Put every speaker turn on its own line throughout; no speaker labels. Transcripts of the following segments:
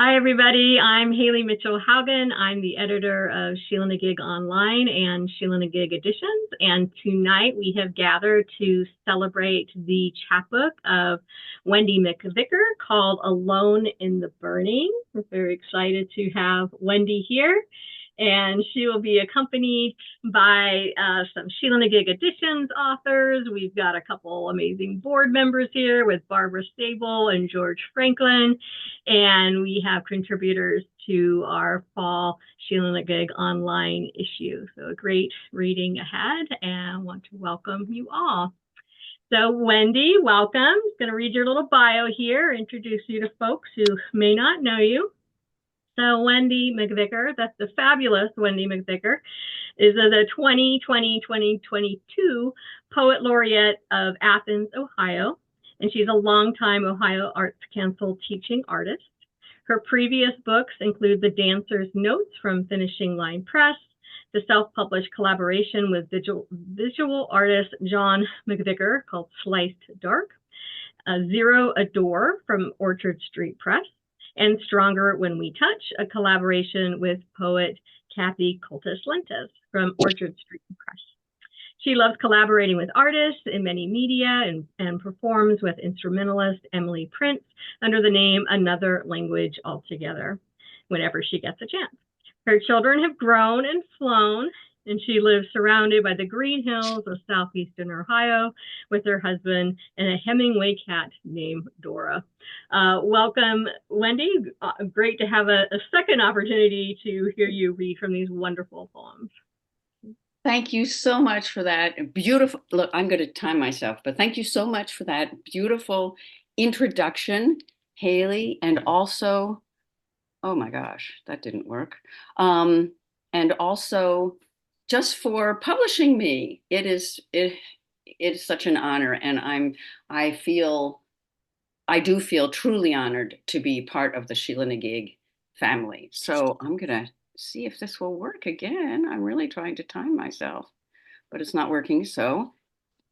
Hi, everybody. I'm Haley Mitchell Haugen. I'm the editor of Sheila-Na-Gig Online and Sheila-Na-Gig Editions. And tonight we have gathered to celebrate the chapbook of Wendy McVicker called Alone in the Burning. We're very excited to have Wendy here. And she will be accompanied by some Sheila-Na-Gig Editions authors. We've got a couple amazing board members here with Barbara Stable and George Franklin. And we have contributors to our fall Sheila-Na-Gig online issue. So a great reading ahead, and I want to welcome you all. So Wendy, welcome. I'm going to read your little bio here, introduce you to folks who may not know you. So Wendy McVicker, that's the fabulous Wendy McVicker, is the 2020-2022 Poet Laureate of Athens, Ohio, and she's a longtime Ohio Arts Council teaching artist. Her previous books include The Dancer's Notes from Finishing Line Press, the self-published collaboration with visual artist John McVicker called Sliced Dark, Zero Adore from Orchard Street Press, and Stronger When We Touch, a collaboration with poet Kathy Coltis Lentes from Orchard Street Press. She loves collaborating with artists in many media and performs with instrumentalist Emily Prince under the name Another Language Altogether whenever she gets a chance. Her children have grown and flown, and she lives surrounded by the green hills of southeastern Ohio with her husband and a Hemingway cat named Dora. Welcome, Wendy. Great to have a second opportunity to hear you read from these wonderful poems.
Thank you so much for that beautiful, look, I'm going to time myself, but thank you so much for that beautiful introduction, Haley, and also, oh my gosh, that didn't work. And also just for publishing me. It is such an honor, and I do feel truly honored to be part of the Sheila-Na-Gig family. So I'm gonna see if this will work again. I'm really trying to time myself, but it's not working, so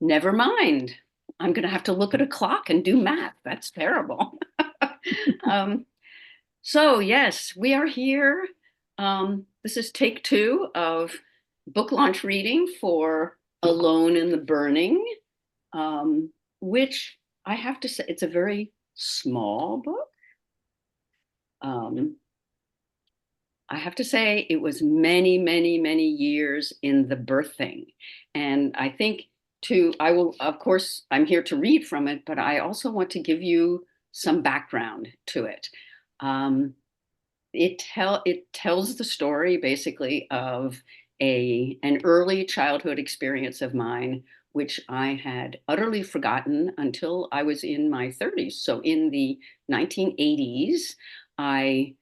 never mind. I'm gonna have to look at a clock and do math. That's terrible. um, so yes, we are here. This is take two of book launch reading for Alone in the Burning, which I have to say, it's a very small book. Um, I have to say it was many, many, many years in the birthing. And I think I will, of course, I'm here to read from it, but I also want to give you some background to it. It tells the story basically of an early childhood experience of mine, which I had utterly forgotten until I was in my 30s. So in the 1980s, I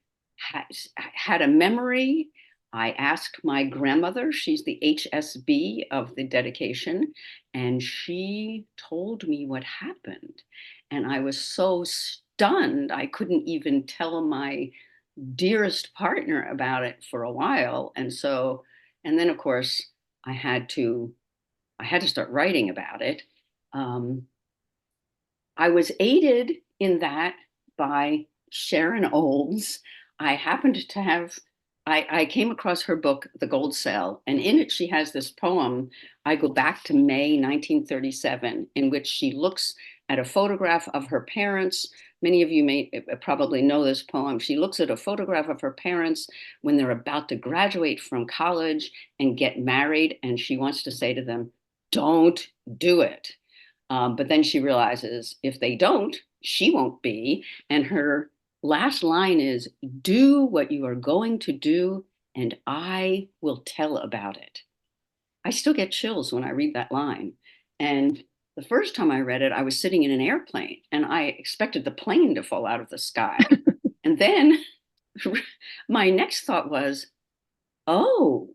had a memory. I asked my grandmother, she's the HSB of the dedication, and she told me what happened. And I was so stunned, I couldn't even tell my dearest partner about it for a while. And then of course, I had to start writing about it. Um, I was aided in that by Sharon Olds. I happened to have, I came across her book, The Gold Cell, and in it she has this poem, I go back to May 1937, in which she looks at a photograph of her parents. Many of you may probably know this poem. She looks at a photograph of her parents when they're about to graduate from college and get married, and she wants to say to them, don't do it. But then she realizes if they don't, she won't be. And her last line is, do what you are going to do, and I will tell about it. I still get chills when I read that line. And the first time I read it, I was sitting in an airplane and I expected the plane to fall out of the sky. And then my next thought was, oh,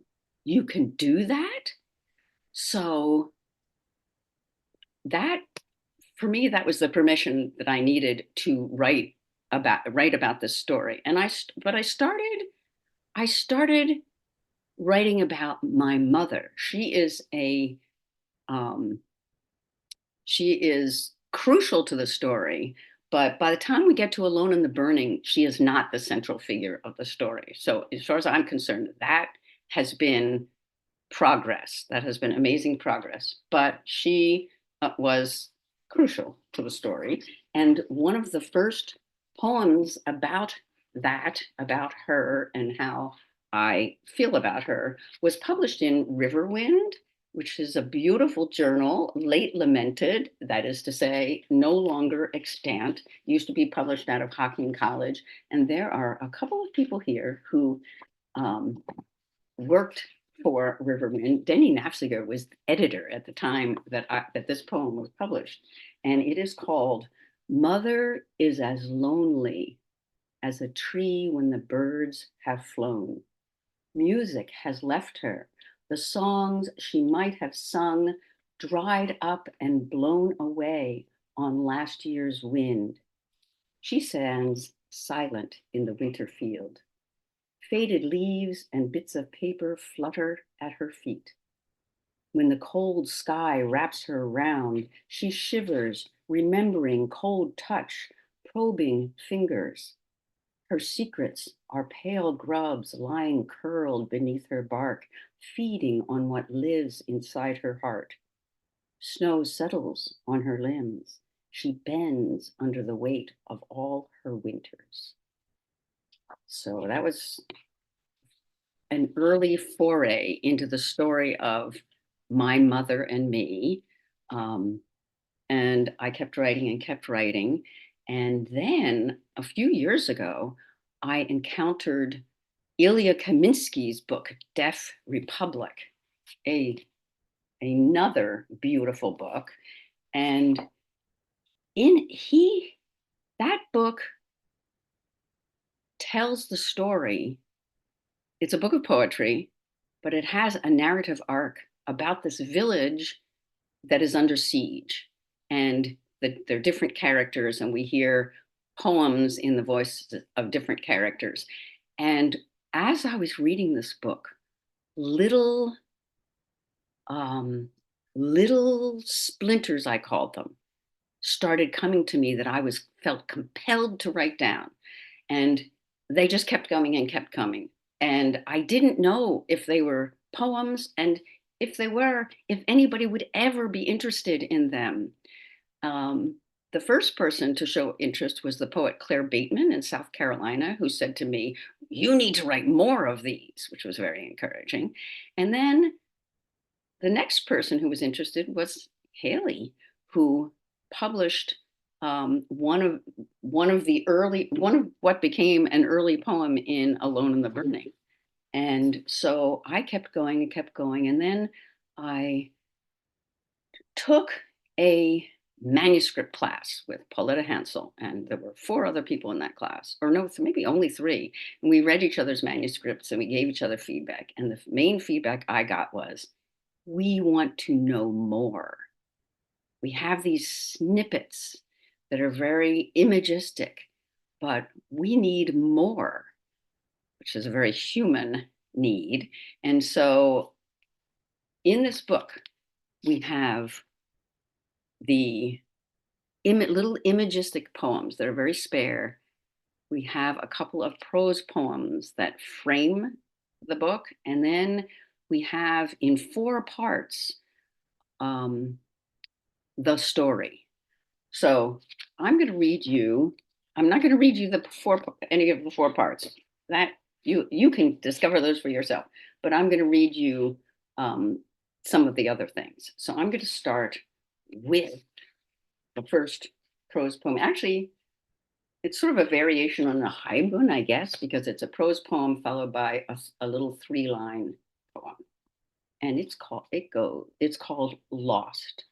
you can do that? So that, for me, that was the permission that I needed to write about this story. And I started writing about my mother. She is crucial to the story, But by the time we get to Alone in the Burning, she is not the central figure of the story. So as far as I'm concerned, that has been progress. That has been amazing progress. But she was crucial to the story. And one of the first poems about that, about her and how I feel about her, was published in Riverwind, which is a beautiful journal, late lamented, that is to say, no longer extant, used to be published out of Hocking College. And there are a couple of people here who worked for Riverwind. Denny Knapfliger was editor at the time that this poem was published. And it is called Mother is as lonely as a tree when the birds have flown. Music has left her. The songs she might have sung dried up and blown away on last year's wind. She stands silent in the winter field. Faded leaves and bits of paper flutter at her feet. When the cold sky wraps her round, she shivers, remembering cold touch, probing fingers. Her secrets are pale grubs lying curled beneath her bark, feeding on what lives inside her heart. Snow settles on her limbs. She bends under the weight of all her winters. So that was an early foray into the story of my mother and me. And I kept writing and kept writing. And then a few years ago, I encountered Ilya Kaminsky's book, Deaf Republic, another beautiful book. And that book tells the story. It's a book of poetry, but it has a narrative arc about this village that is under siege. And there are different characters, and we hear poems in the voice of different characters. And as I was reading this book, little splinters, I called them, started coming to me that I felt compelled to write down. And they just kept coming and kept coming. And I didn't know if they were poems, and if they were, if anybody would ever be interested in them. The first person to show interest was the poet Claire Bateman in South Carolina, who said to me, "You need to write more of these," which was very encouraging. And then the next person who was interested was Haley, who published one of what became an early poem in Alone in the Burning. And so I kept going and kept going. And then I took a manuscript class with Pauletta Hansel, and there were 4 other people in that class, or no, maybe only 3. And we read each other's manuscripts and we gave each other feedback. And the main feedback I got was, we want to know more. We have these snippets that are very imagistic, but we need more, which is a very human need. And so in this book, we have the little imagistic poems that are very spare. We have a couple of prose poems that frame the book. And then we have in 4 parts the story. So I'm going to read you. I'm not going to read you any of the 4 parts. That you can discover those for yourself. But I'm going to read you some of the other things. So I'm going to start with the first prose poem. Actually, it's sort of a variation on the haiku, I guess, because it's a prose poem followed by a little 3-line poem. And it's called Lost.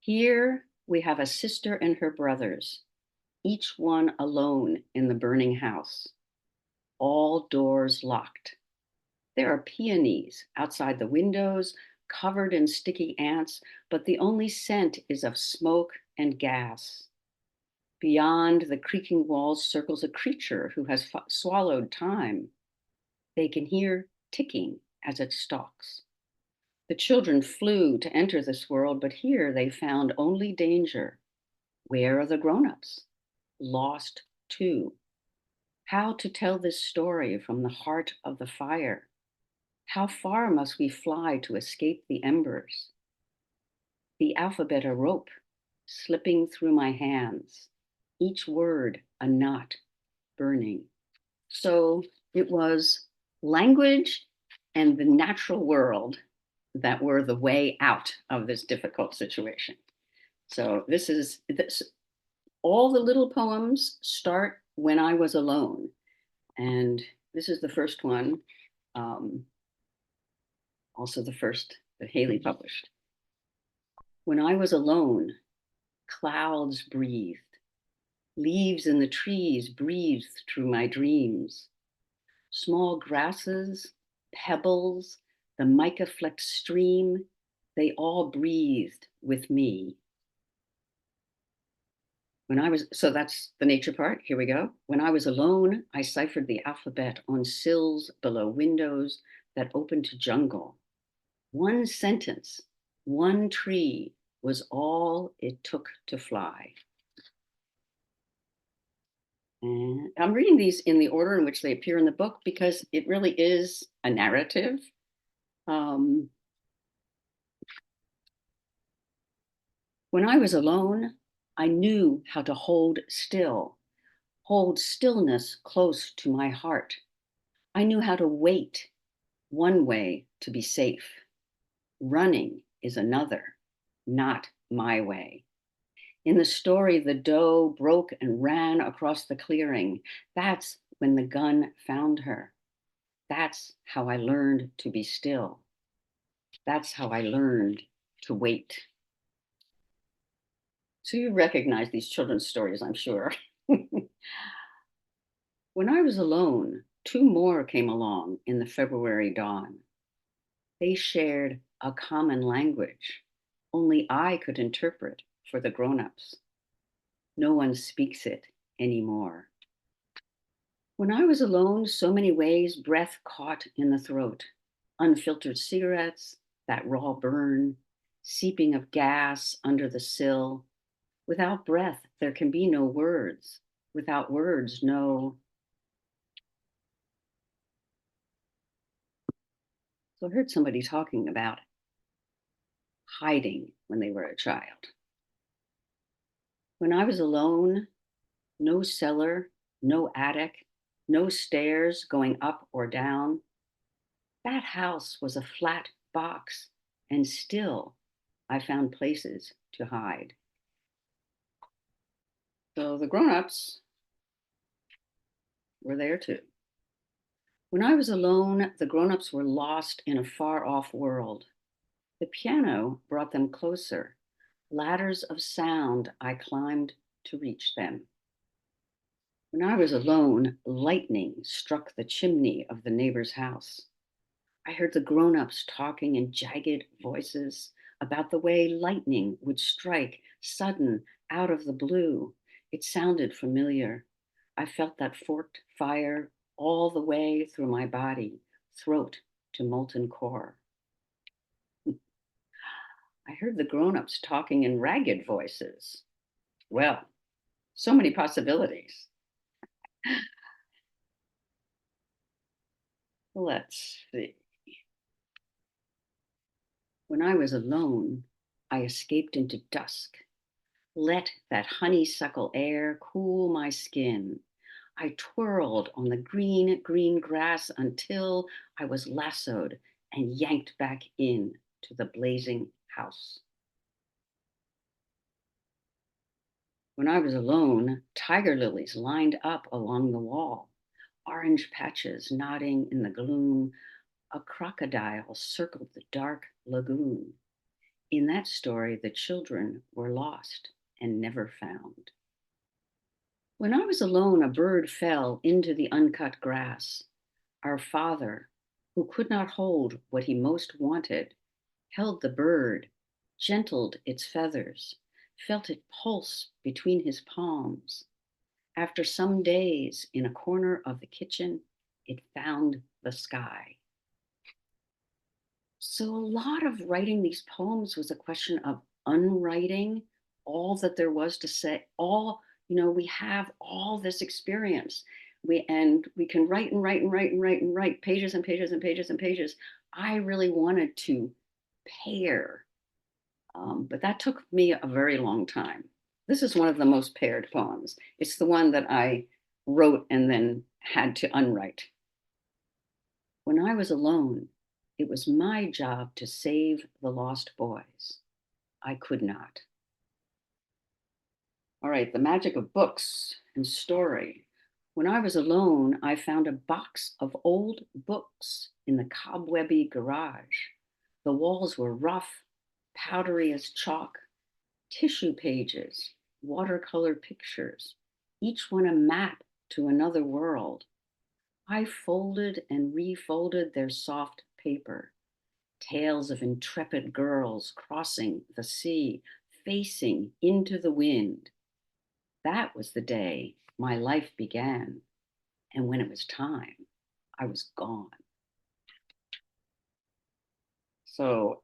Here we have a sister and her brothers, each one alone in the burning house, all doors locked. There are peonies outside the windows, covered in sticky ants, but the only scent is of smoke and gas. Beyond the creaking walls circles a creature who has swallowed time. They can hear ticking as it stalks. The children flew to enter this world, but here they found only danger. Where are the grown-ups? Lost too. How to tell this story from the heart of the fire? How far must we fly to escape the embers? The alphabet a rope, slipping through my hands, each word a knot burning. So it was language and the natural world that were the way out of this difficult situation. So this, all the little poems start when I was alone. And this is the first one, also the first that Haley published. When I was alone, clouds breathed. Leaves in the trees breathed through my dreams. Small grasses, pebbles, the mica-flecked stream, they all breathed with me. So that's the nature part. Here we go. When I was alone, I ciphered the alphabet on sills below windows that opened to jungle. One sentence, one tree was all it took to fly. And I'm reading these in the order in which they appear in the book because it really is a narrative. When I was alone, I knew how to hold stillness close to my heart. I knew how to wait, one way to be safe. Running is another, not my way. In the story, the doe broke and ran across the clearing. That's when the gun found her. That's how I learned to be still. That's how I learned to wait. So you recognize these children's stories, I'm sure. When I was alone, two more came along in the February dawn. They shared a common language, only I could interpret for the grown-ups. No one speaks it anymore. When I was alone, so many ways, breath caught in the throat, unfiltered cigarettes, that raw burn, seeping of gas under the sill. Without breath, there can be no words. Without words, no. So I heard somebody talking about hiding when they were a child. When I was alone, no cellar, no attic, no stairs going up or down. That house was a flat box, and still I found places to hide. So the grown-ups were there too. When I was alone, the grown-ups were lost in a far-off world. The piano brought them closer. Ladders of sound I climbed to reach them. When I was alone, lightning struck the chimney of the neighbor's house. I heard the grown-ups talking in jagged voices about the way lightning would strike sudden out of the blue. It sounded familiar. I felt that forked fire all the way through my body, throat to molten core. I heard the grown-ups talking in ragged voices. Well, so many possibilities. Let's see. When I was alone, I escaped into dusk. Let that honeysuckle air cool my skin. I twirled on the green, green grass until I was lassoed and yanked back in to the blazing house. When I was alone, tiger lilies lined up along the wall, orange patches nodding in the gloom. A crocodile circled the dark lagoon. In that story, the children were lost and never found. When I was alone, a bird fell into the uncut grass. Our father, who could not hold what he most wanted, held the bird, gentled its feathers, felt it pulse between his palms. After some days in a corner of the kitchen, it found the sky. So a lot of writing these poems was a question of unwriting all that there was to say, all, we have all this experience. We can write and write and write and write and write pages and pages and pages and pages. I really wanted to pair, but that took me a very long time. This is one of the most paired poems. It's the one that I wrote and then had to unwrite. When I was alone, it was my job to save the lost boys. I could not. All right, the magic of books and story. When I was alone, I found a box of old books in the cobwebby garage. The walls were rough, powdery as chalk, tissue pages, watercolor pictures, each one a map to another world. I folded and refolded their soft paper. Tales of intrepid girls crossing the sea, facing into the wind. That was the day my life began. And when it was time, I was gone. So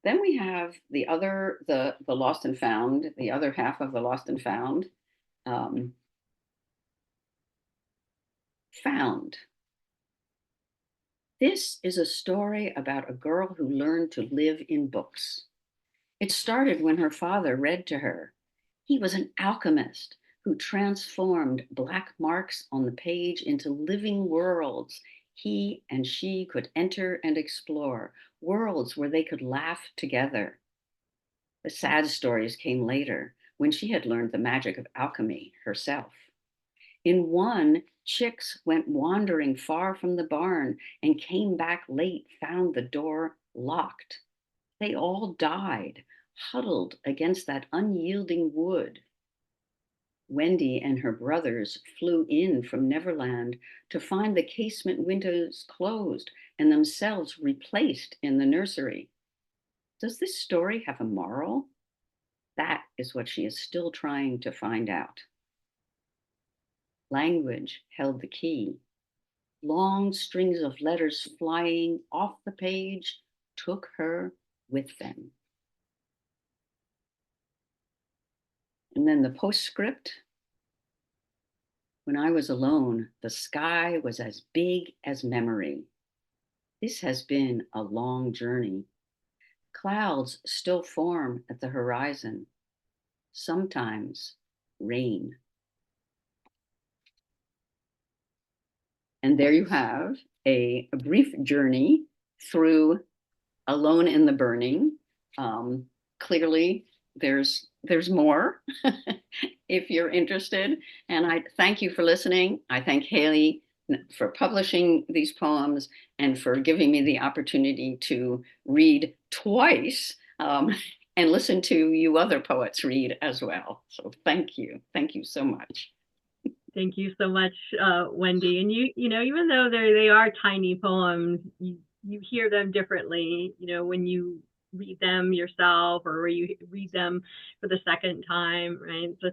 then we have the Lost and Found, the other half of the Lost and Found. Found. This is a story about a girl who learned to live in books. It started when her father read to her. He was an alchemist who transformed black marks on the page into living worlds he and she could enter and explore, worlds where they could laugh together. The sad stories came later, when she had learned the magic of alchemy herself. In one, chicks went wandering far from the barn and came back late, found the door locked. They all died, huddled against that unyielding wood. Wendy and her brothers flew in from Neverland to find the casement windows closed and themselves replaced in the nursery. Does this story have a moral? That is what she is still trying to find out. Language held the key. Long strings of letters flying off the page took her with them. And then the postscript. When I was alone, the sky was as big as memory. This has been a long journey. Clouds still form at the horizon. Sometimes rain. And there you have a brief journey through Alone in the Burning. Clearly, there's more if you're interested. And I thank you for listening. I thank Haley for publishing these poems and for giving me the opportunity to read twice and listen to you other poets read as well. So thank you. Thank you so much.
Thank you so much, Wendy. And even though they are tiny poems, you hear them differently, when you read them yourself or you read them for the second time, right? So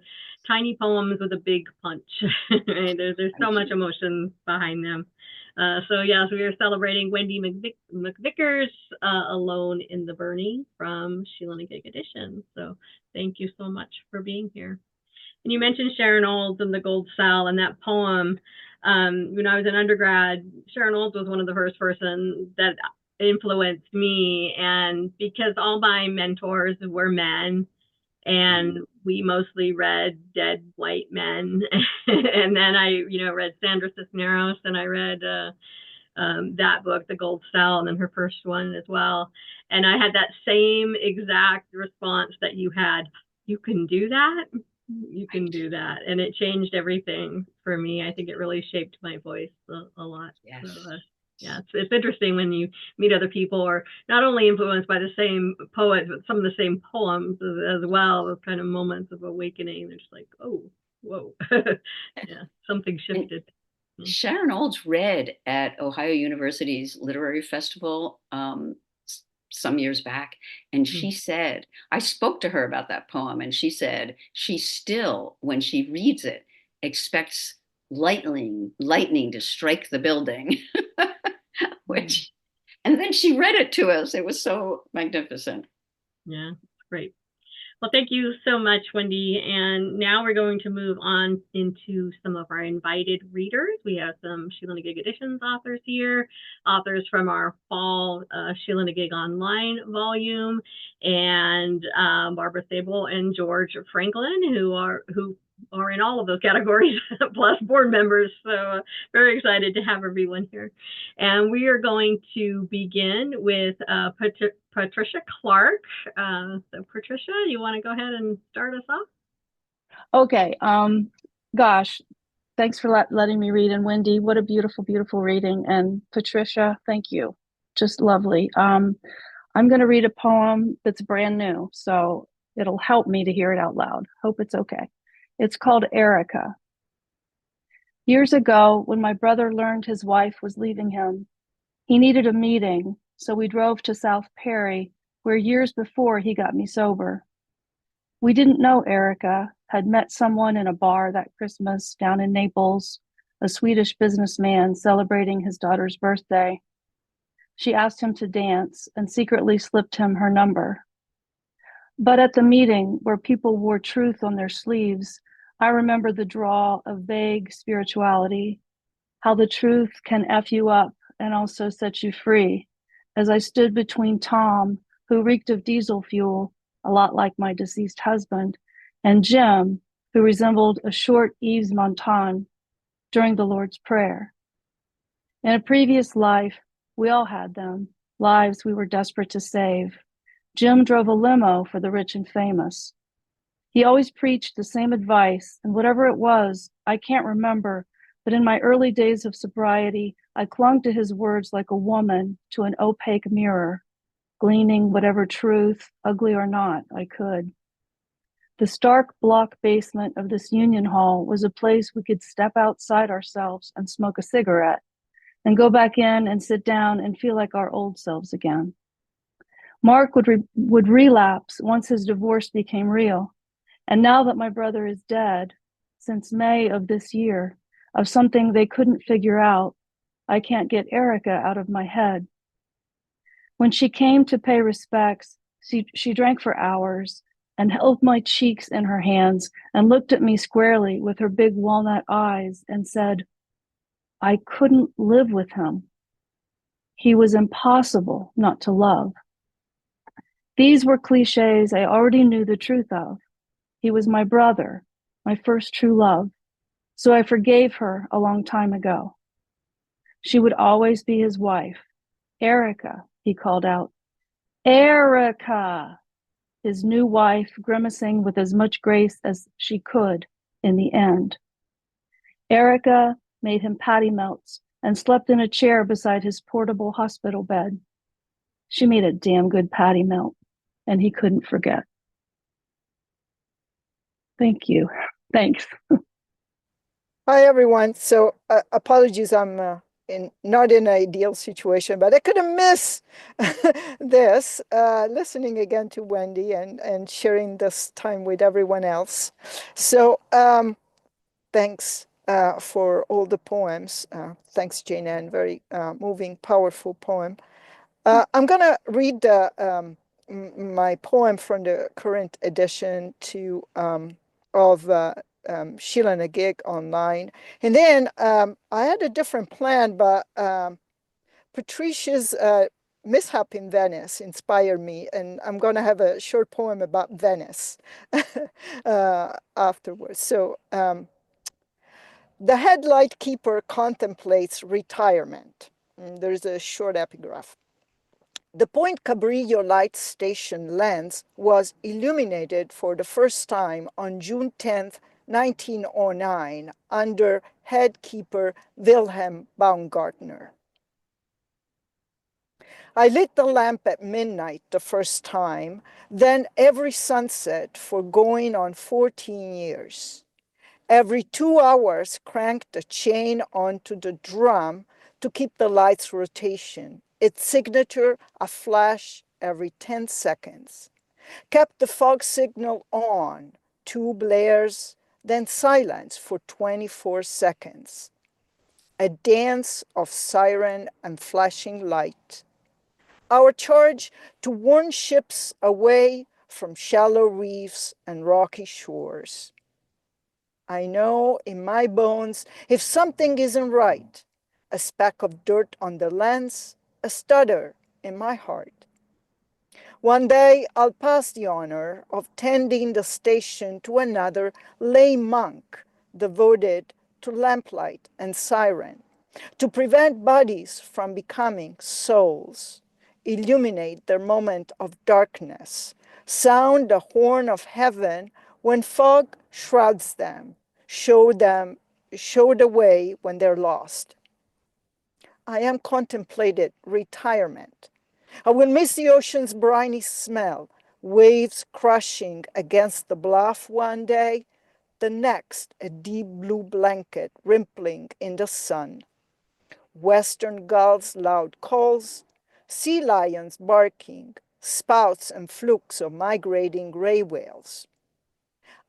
tiny poems with a big punch, right? There's so much emotion behind them. So yes, we are celebrating Wendy McVicker's Alone in the Burning from Sheila-Na-Gig edition. So thank you so much for being here. And you mentioned Sharon Olds and the Gold Cell and that poem. When I was an undergrad, Sharon Olds was one of the first persons that influenced me. And because all my mentors were men, and we mostly read dead white men. And then I, read Sandra Cisneros, and I read that book, The Gold Cell, and then her first one as well. And I had that same exact response that you had. You can do that? You can do that. And it changed everything for me. I think it really shaped my voice a lot.
Yes.
So, yeah, it's interesting when you meet other people or not only influenced by the same poet, but some of the same poems as well, those kind of moments of awakening. They're just like, oh, whoa. Yeah, something shifted.
Sharon Olds read at Ohio University's Literary Festival some years back, and she said, I spoke to her about that poem, and she said she still, when she reads it, expects lightning to strike the building. And then she read it to us. It was so magnificent.
Yeah, great. Well, thank you so much, Wendy. And now we're going to move on into some of our invited readers. We have some Sheila-Na-Gig Editions authors here, authors from our fall Sheila-Na-Gig Online volume, and Barbara Sable and George Franklin, who are in all of those categories, plus board members. So very excited to have everyone here. And we are going to begin with Patricia Clark. So Patricia, you want to go ahead and start us off?
Okay. Gosh, thanks for letting me read. And Wendy, what a beautiful, beautiful reading. And Patricia, thank you. Just lovely. I'm going to read a poem that's brand new, so it'll help me to hear it out loud. Hope it's okay. It's called Erica. Years ago, when my brother learned his wife was leaving him, he needed a meeting, so we drove to South Perry, where years before he got me sober. We didn't know Erica, had met someone in a bar that Christmas down in Naples, a Swedish businessman celebrating his daughter's birthday. She asked him to dance and secretly slipped him her number. But at the meeting, where people wore truth on their sleeves, I remember the draw of vague spirituality, how the truth can F you up and also set you free, as I stood between Tom, who reeked of diesel fuel, a lot like my deceased husband, and Jim, who resembled a short Yves Montand during the Lord's Prayer. In a previous life, we all had them, lives we were desperate to save. Jim drove a limo for the rich and famous. He always preached the same advice, and whatever it was, I can't remember, but in my early days of sobriety, I clung to his words like a woman to an opaque mirror, gleaning whatever truth, ugly or not, I could. The stark block basement of this union hall was a place we could step outside ourselves and smoke a cigarette, and go back in and sit down and feel like our old selves again. Mark would relapse once his divorce became real. And now that my brother is dead, since May of this year, of something they couldn't figure out, I can't get Erica out of my head. When she came to pay respects, she drank for hours and held my cheeks in her hands and looked at me squarely with her big walnut eyes and said, I couldn't live with him. He was impossible not to love. These were cliches I already knew the truth of. He was my brother, my first true love, so I forgave her a long time ago. She would always be his wife. Erica, he called out. Erica! His new wife grimacing with as much grace as she could in the end. Erica made him patty melts and slept in a chair beside his portable hospital bed. She made a damn good patty melt, and he couldn't forget. Thank you. Thanks.
Hi, everyone. So apologies, I'm not in an ideal situation, but I couldn't miss this, listening again to Wendy and sharing this time with everyone else. So thanks for all the poems. Thanks, Jana, and very moving, powerful poem. I'm going to read my poem from the current edition of Sheila-Na-Gig Online. And then I had a different plan, but Patricia's mishap in Venice inspired me, and I'm going to have a short poem about Venice afterwards. So the headlight keeper contemplates retirement. There's a short epigraph. The Point Cabrillo light station lens was illuminated for the first time on June 10, 1909, under head keeper Wilhelm Baumgartner. I lit the lamp at midnight the first time, then every sunset for going on 14 years. Every 2 hours cranked a chain onto the drum to keep the light's rotation. Its signature, a flash every 10 seconds. Kept the fog signal on, 2 blares, then silence for 24 seconds. A dance of siren and flashing light. our charge to warn ships away from shallow reefs and rocky shores. I know in my bones if something isn't right, a speck of dirt on the lens, a stutter in my heart. One day I'll pass the honor of tending the station to another lay monk devoted to lamplight and siren, to prevent bodies from becoming souls, illuminate their moment of darkness, sound the horn of heaven when fog shrouds them, show the way when they're lost. I am contemplated retirement. I will miss the ocean's briny smell, waves crushing against the bluff one day, the next a deep blue blanket rippling in the sun. Western gulls' loud calls, sea lions barking, spouts and flukes of migrating gray whales.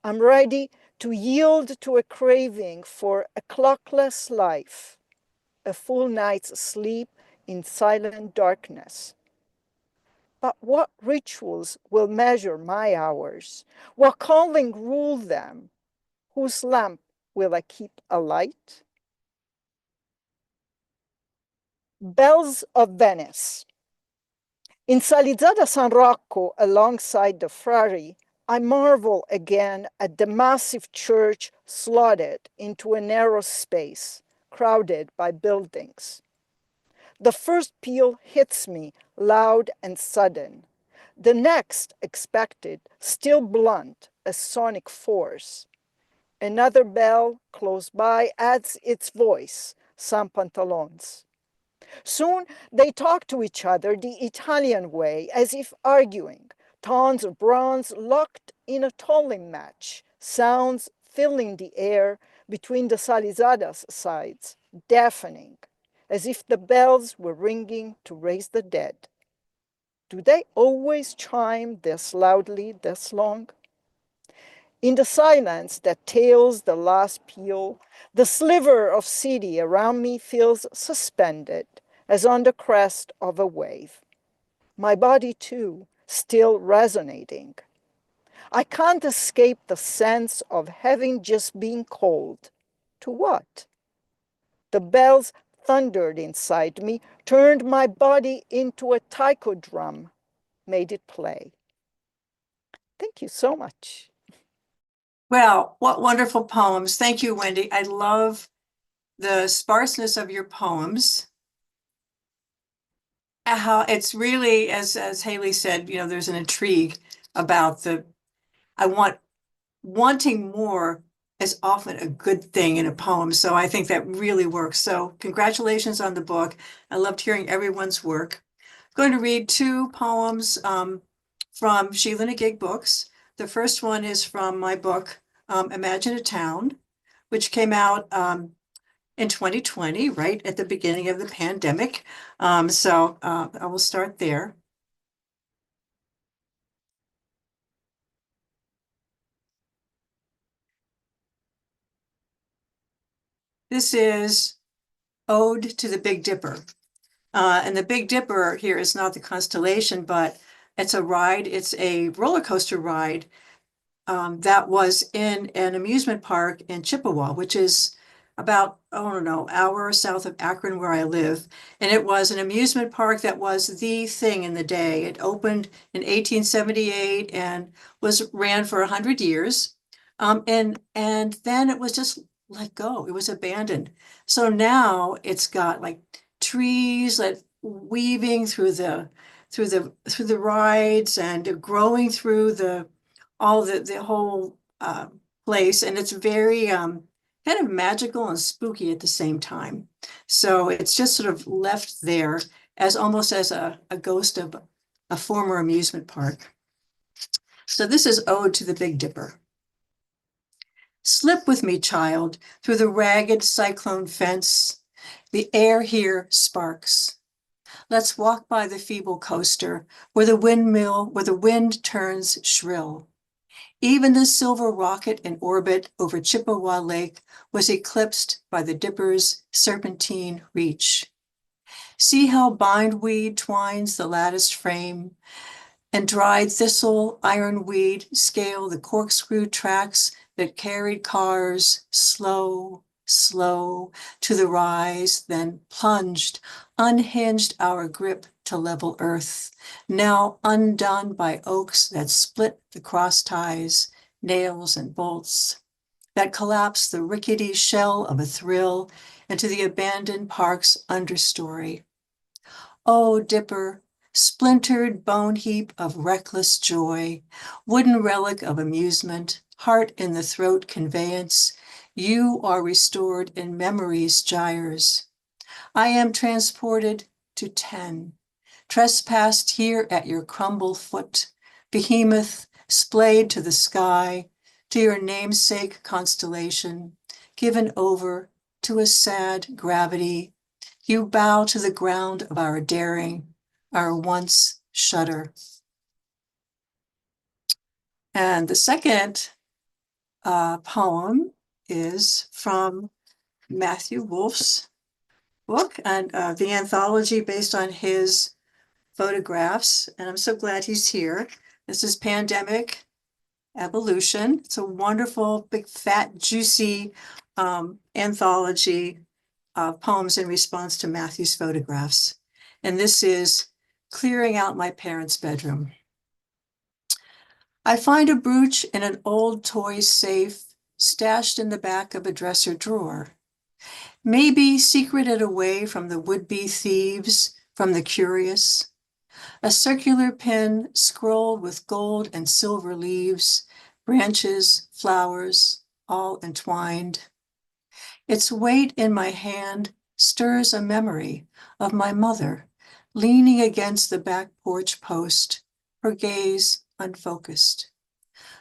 I'm ready to yield to a craving for a clockless life, a full night's sleep in silent darkness. But what rituals will measure my hours? What calling rule them? Whose lamp will I keep alight? Bells of Venice. In Salizzada San Rocco, alongside the Frari, I marvel again at the massive church slotted into a narrow space, crowded by buildings. The first peal hits me loud and sudden. The next, expected, still blunt, a sonic force. Another bell close by adds its voice, San Pantalons. Soon they talk to each other the Italian way, as if arguing, tons of bronze locked in a tolling match, sounds filling the air between the Salizadas sides, deafening, as if the bells were ringing to raise the dead. Do they always chime this loudly, this long? In the silence that tails the last peal, the sliver of city around me feels suspended, as on the crest of a wave. My body, too, still resonating. I can't escape the sense of having just been called. To what? The bells thundered inside me, turned my body into a taiko drum, made it play. Thank you so much.
Well, what wonderful poems. Thank you, Wendy. I love the sparseness of your poems. How it's really, as Haley said, there's an intrigue about wanting more is often a good thing in a poem. So I think that really works. So congratulations on the book. I loved hearing everyone's work. I'm going to read two poems from Sheila-Na-Gig books. The first one is from my book, Imagine a Town, which came out in 2020, right at the beginning of the pandemic. So I will start there. This is Ode to the Big Dipper. And the Big Dipper here is not the constellation, but it's a ride. It's a roller coaster ride that was in an amusement park in Chippewa, which is about, hour south of Akron, where I live. And it was an amusement park that was the thing in the day. It opened in 1878 and ran for 100 years. And then it was just let go. It was abandoned. So now it's got like trees that weaving through the rides and growing through the whole place, and it's very kind of magical and spooky at the same time. So it's just sort of left there as almost as a ghost of a former amusement park. So this is Ode to the Big Dipper. Slip with me, child, through the ragged cyclone fence. The air here sparks. Let's walk by the feeble coaster where the wind turns shrill. Even the silver rocket in orbit over Chippewa Lake was eclipsed by the Dipper's serpentine reach. See how bindweed twines the latticed frame, and dried thistle, ironweed scale the corkscrew tracks that carried cars slow, slow to the rise, then plunged, unhinged our grip to level earth, now undone by oaks that split the cross ties, nails and bolts, that collapse the rickety shell of a thrill into the abandoned park's understory. Oh, Dipper, splintered bone heap of reckless joy, wooden relic of amusement, heart in the throat conveyance, you are restored in memory's gyres. I am transported to 10, trespassed here at your crumble foot, behemoth, splayed to the sky, to your namesake constellation, given over to a sad gravity. You bow to the ground of our daring, our once shudder. And the second poem is from Matthew Wolfe's book, and the anthology based on his photographs. And I'm so glad he's here. This is Pandemic Evolution. It's a wonderful, big, fat, juicy anthology of poems in response to Matthew's photographs. And this is Clearing Out My Parents' Bedroom. I find a brooch in an old toy safe stashed in the back of a dresser drawer. Maybe secreted away from the would-be thieves, from the curious. A circular pin scrolled with gold and silver leaves, branches, flowers, all entwined. Its weight in my hand stirs a memory of my mother, leaning against the back porch post, her gaze unfocused.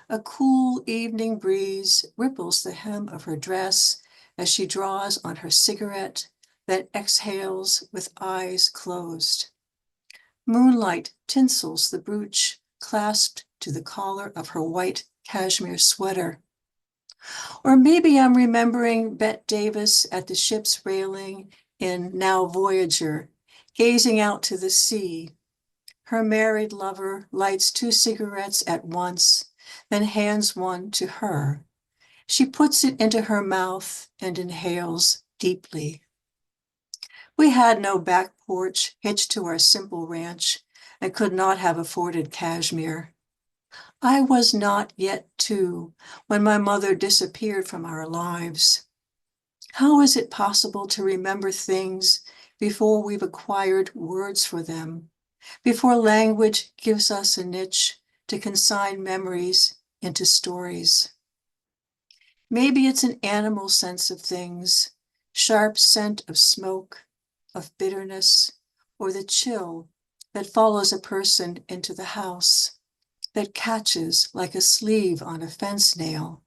A cool evening breeze ripples the hem of her dress as she draws on her cigarette that exhales with eyes closed. Moonlight tinsels the brooch clasped to the collar of her white cashmere sweater. Or maybe I'm remembering Bette Davis at the ship's railing in Now Voyager, gazing out to the sea. Her married lover lights 2 cigarettes at once, then hands one to her. She puts it into her mouth and inhales deeply. We had no back porch hitched to our simple ranch and could not have afforded cashmere. I was not yet 2 when my mother disappeared from our lives. How is it possible to remember things before we've acquired words for them, before language gives us a niche to consign memories into stories? Maybe it's an animal sense of things, sharp scent of smoke, of bitterness, or the chill that follows a person into the house, that catches like a sleeve on a fence nail.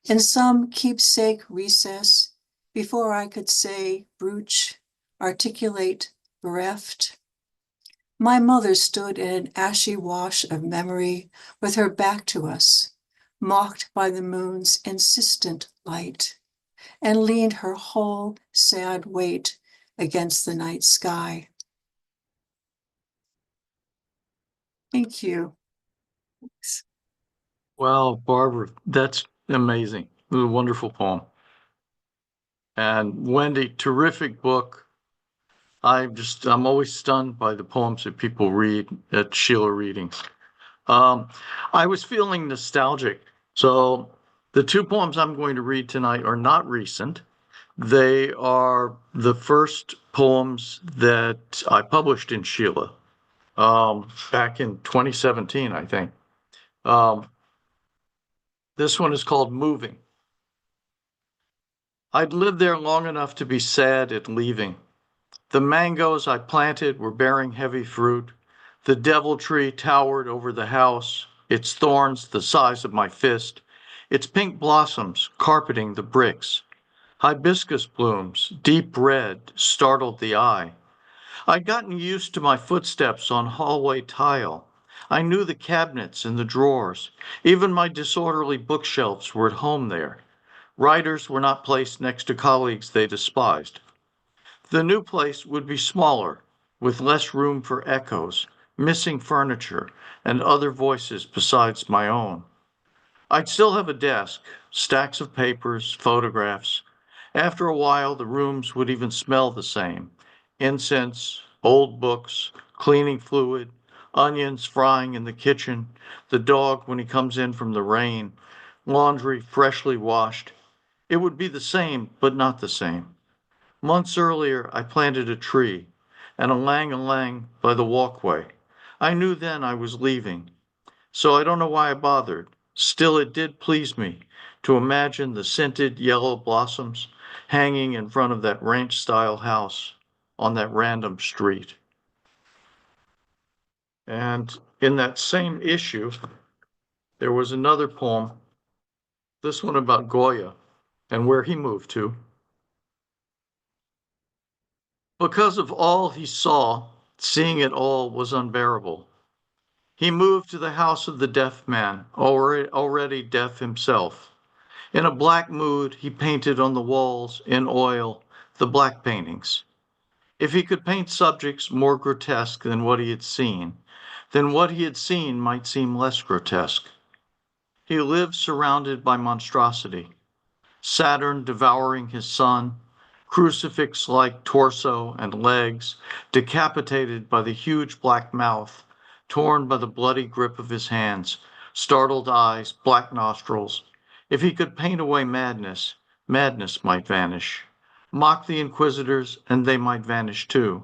In some keepsake recess, before I could say brooch, articulate bereft, my mother stood in an ashy wash of memory with her back to us, mocked by the moon's insistent light, and leaned her whole sad weight against the night sky. Thank you.
Well, Barbara, that's amazing. It was a wonderful poem. And Wendy, terrific book. I'm always stunned by the poems that people read at Sheila readings. I was feeling nostalgic. So the 2 poems I'm going to read tonight are not recent. They are the first poems that I published in Sheila back in 2017, I think. This one is called Moving. I'd lived there long enough to be sad at leaving. The mangoes I planted were bearing heavy fruit. The devil tree towered over the house, its thorns the size of my fist, its pink blossoms carpeting the bricks. Hibiscus blooms, deep red, startled the eye. I'd gotten used to my footsteps on hallway tile. I knew the cabinets and the drawers. Even my disorderly bookshelves were at home there. Writers were not placed next to colleagues they despised. The new place would be smaller, with less room for echoes, missing furniture, and other voices besides my own. I'd still have a desk, stacks of papers, photographs. After a while, the rooms would even smell the same: incense, old books, cleaning fluid, onions frying in the kitchen, the dog when he comes in from the rain, laundry freshly washed. It would be the same, but not the same. Months earlier, I planted a tree and a lang-a-lang by the walkway. I knew then I was leaving, so I don't know why I bothered. Still, it did please me to imagine the scented yellow blossoms hanging in front of that ranch-style house on that random street. And in that same issue, there was another poem, this one about Goya and where he moved to. Because of all he saw, seeing it all was unbearable. He moved to the house of the deaf man, already deaf himself. In a black mood, he painted on the walls, in oil, the black paintings. If he could paint subjects more grotesque than what he had seen, then what he had seen might seem less grotesque. He lived surrounded by monstrosity. Saturn devouring his son, crucifix-like torso and legs, decapitated by the huge black mouth, torn by the bloody grip of his hands, startled eyes, black nostrils. If he could paint away madness, madness might vanish. Mock the inquisitors, and they might vanish too.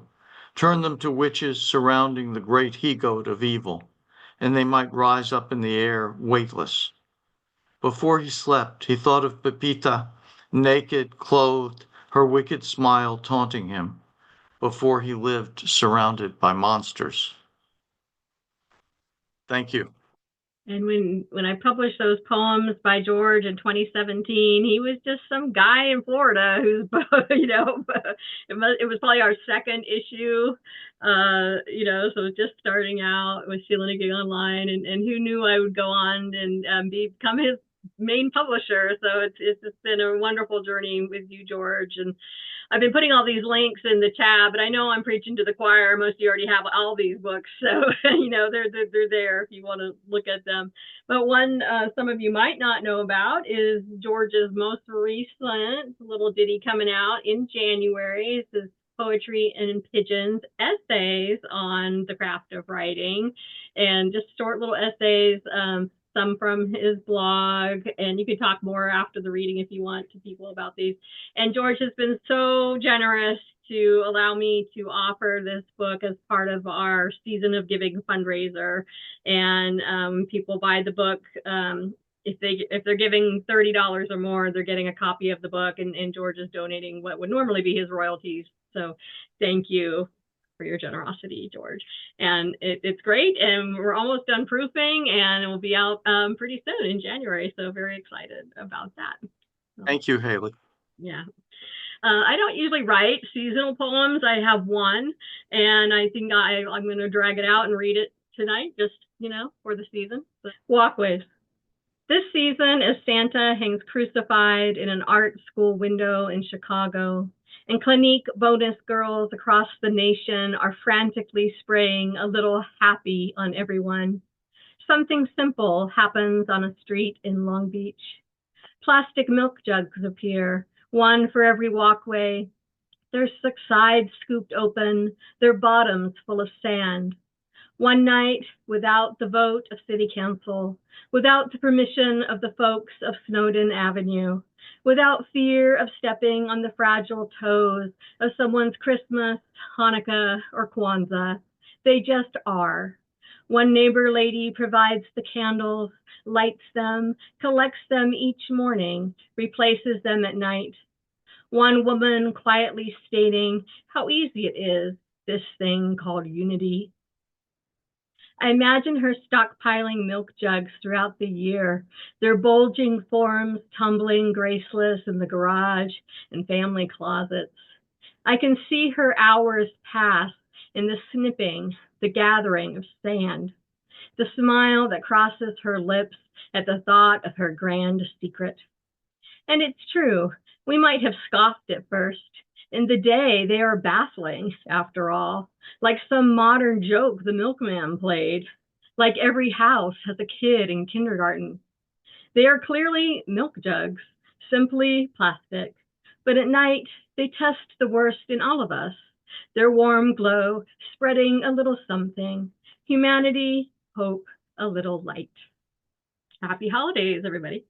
Turn them to witches surrounding the great he-goat of evil, and they might rise up in the air, weightless. Before he slept, he thought of Pepita, naked, clothed, her wicked smile taunting him. Before he lived surrounded by monsters. Thank you.
And when I published those poems by George in 2017, he was just some guy in Florida who's, it was probably our second issue, so it was just starting out with Sheila-Na-Gig Online, and who knew I would go on and become his main publisher. So it's just been a wonderful journey with you, George. And I've been putting all these links in the tab, but I know I'm preaching to the choir. Most of you already have all these books, so they're there if you want to look at them. But one some of you might not know about is George's most recent little ditty coming out in January. This is Poetry in Pigeons, essays on the craft of writing, and just short little essays. Some from his blog, and you can talk more after the reading if you want to people about these. And George has been so generous to allow me to offer this book as part of our Season of Giving fundraiser. And people buy the book. If they're giving $30 or more, they're getting a copy of the book, and George is donating what would normally be his royalties. So thank you for your generosity, George. And it's great, and we're almost done proofing, and it will be out pretty soon in January, so very excited about that.
Thank you, Haley.
Yeah. I don't usually write seasonal poems. I have one, and I think I'm going to drag it out and read it tonight, just, for the season. So, Walkways. This season, as Santa hangs crucified in an art school window in Chicago, and Clinique bonus girls across the nation are frantically spraying a little happy on everyone. Something simple happens on a street in Long Beach. Plastic milk jugs appear, one for every walkway, their sides scooped open, their bottoms full of sand. One night, without the vote of City Council, without the permission of the folks of Snowden Avenue, without fear of stepping on the fragile toes of someone's Christmas, Hanukkah, or Kwanzaa, they just are. One neighbor lady provides the candles, lights them, collects them each morning, replaces them at night. One woman quietly stating how easy it is, this thing called unity. I imagine her stockpiling milk jugs throughout the year, their bulging forms tumbling graceless in the garage and family closets. I can see her hours pass in the snipping, the gathering of sand, the smile that crosses her lips at the thought of her grand secret. And it's true, we might have scoffed at first. In the day, they are baffling, after all, like some modern joke the milkman played, like every house has a kid in kindergarten. They are clearly milk jugs, simply plastic, but at night they test the worst in all of us, their warm glow spreading a little something, humanity, hope, a little light. Happy holidays, everybody.